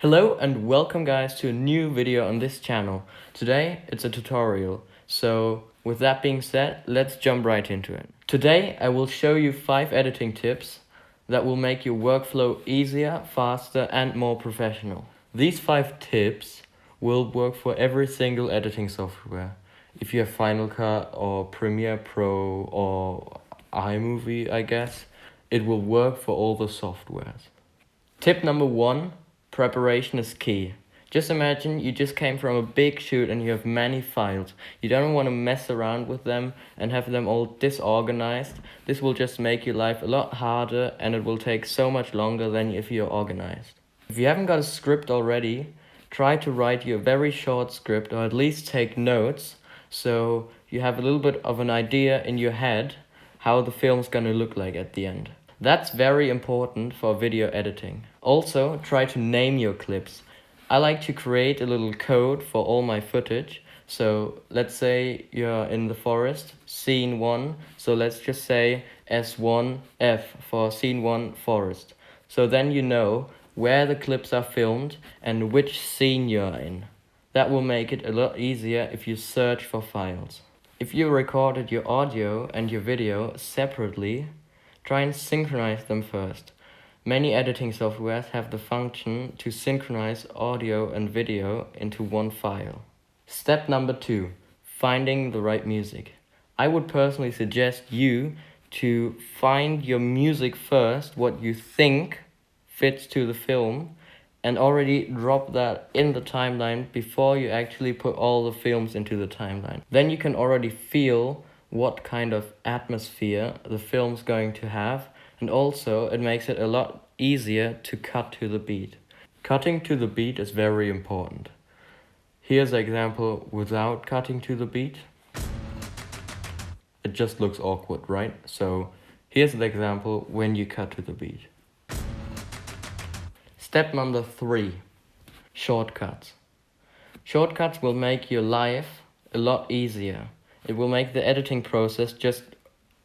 Hello and welcome guys to a new video on this channel. Today it's a tutorial, so with that being said, let's jump right into it. Today I will show you 5 editing tips that will make your workflow easier, faster and more professional. These 5 tips will work for every single editing software. If you have Final Cut or Premiere Pro or iMovie, I guess, it will work for all the softwares. Tip number 1. Preparation is key. Just imagine you just came from a big shoot and you have many files. You don't want to mess around with them and have them all disorganized. This will just make your life a lot harder and it will take so much longer than if you're organized. If you haven't got a script already, try to write your very short script or at least take notes so you have a little bit of an idea in your head how the film's gonna look like at the end. That's very important for video editing. Also, try to name your clips. I like to create a little code for all my footage. So let's say you're in the forest, scene 1. So let's just say S1F for scene 1 forest. So then you know where the clips are filmed and which scene you're in. That will make it a lot easier if you search for files. If you recorded your audio and your video separately, try and synchronize them first. Many editing softwares have the function to synchronize audio and video into one file. Step number 2. Finding the right music. I would personally suggest you to find your music first, what you think fits to the film, and already drop that in the timeline before you actually put all the films into the timeline. Then you can already feel what kind of atmosphere the film's going to have, and also it makes it a lot easier to cut to the beat. Cutting to the beat is very important. Here's an example without cutting to the beat. It just looks awkward, right? So here's an example when you cut to the beat. Step number 3. Shortcuts. Shortcuts will make your life a lot easier. It will make the editing process just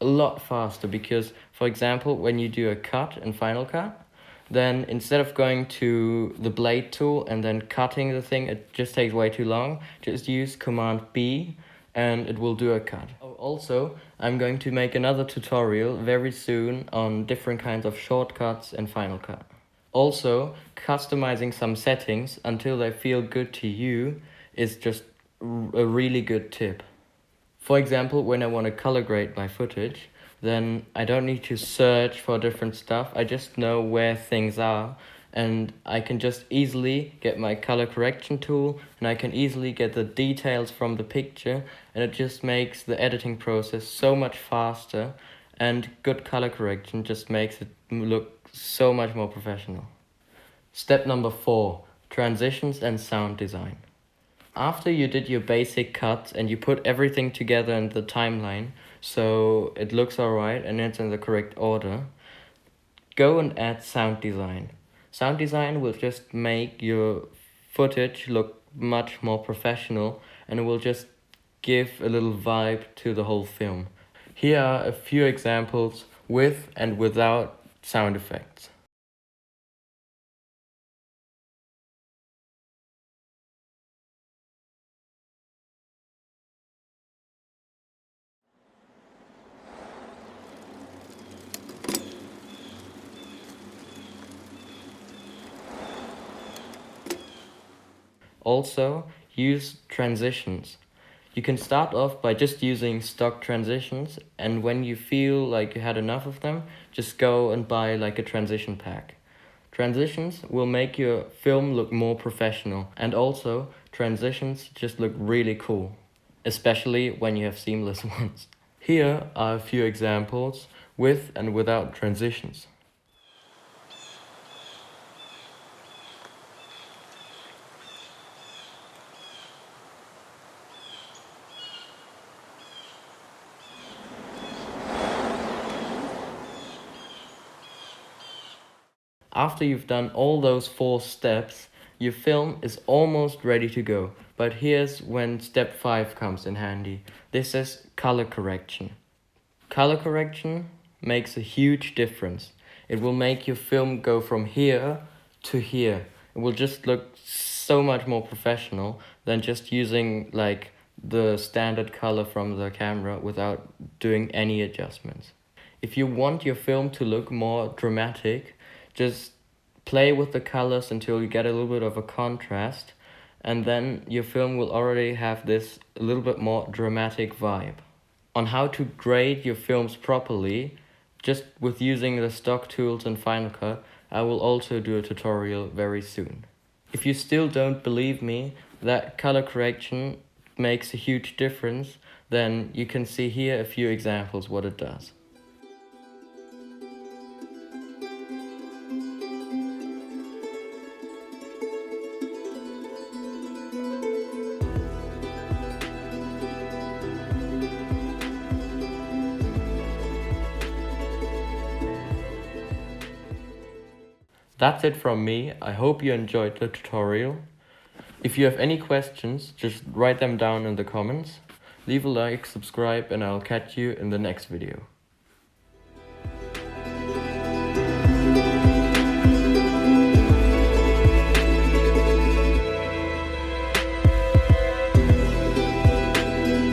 a lot faster because, for example, when you do a cut in Final Cut, then instead of going to the blade tool and then cutting the thing, it just takes way too long. Just use Command B and it will do a cut. Also, I'm going to make another tutorial very soon on different kinds of shortcuts in Final Cut. Also, customizing some settings until they feel good to you is just a really good tip. For example, when I want to color grade my footage, then I don't need to search for different stuff. I just know where things are and I can just easily get my color correction tool and I can easily get the details from the picture, and it just makes the editing process so much faster, and good color correction just makes it look so much more professional. Step number 4. Transitions and sound design. After you did your basic cuts and you put everything together in the timeline so it looks alright and it's in the correct order, go and add sound design. Sound design will just make your footage look much more professional and it will just give a little vibe to the whole film. Here are a few examples with and without sound effects. Also, use transitions. You can start off by just using stock transitions, and when you feel like you had enough of them, just go and buy like a transition pack. Transitions will make your film look more professional, and also transitions just look really cool, especially when you have seamless ones. Here are a few examples with and without transitions. After you've done all those 4 steps, your film is almost ready to go. But here's when step 5 comes in handy. This is color correction. Color correction makes a huge difference. It will make your film go from here to here. it will just look so much more professional than just using like the standard color from the camera without doing any adjustments. If you want your film to look more dramatic, just play with the colors until you get a little bit of a contrast, and then your film will already have this a little bit more dramatic vibe. On how to grade your films properly, just with using the stock tools in Final Cut, I will also do a tutorial very soon. If you still don't believe me that color correction makes a huge difference, then you can see here a few examples what it does. That's it from me. I hope you enjoyed the tutorial. If you have any questions, just write them down in the comments. Leave a like, subscribe, and I'll catch you in the next video.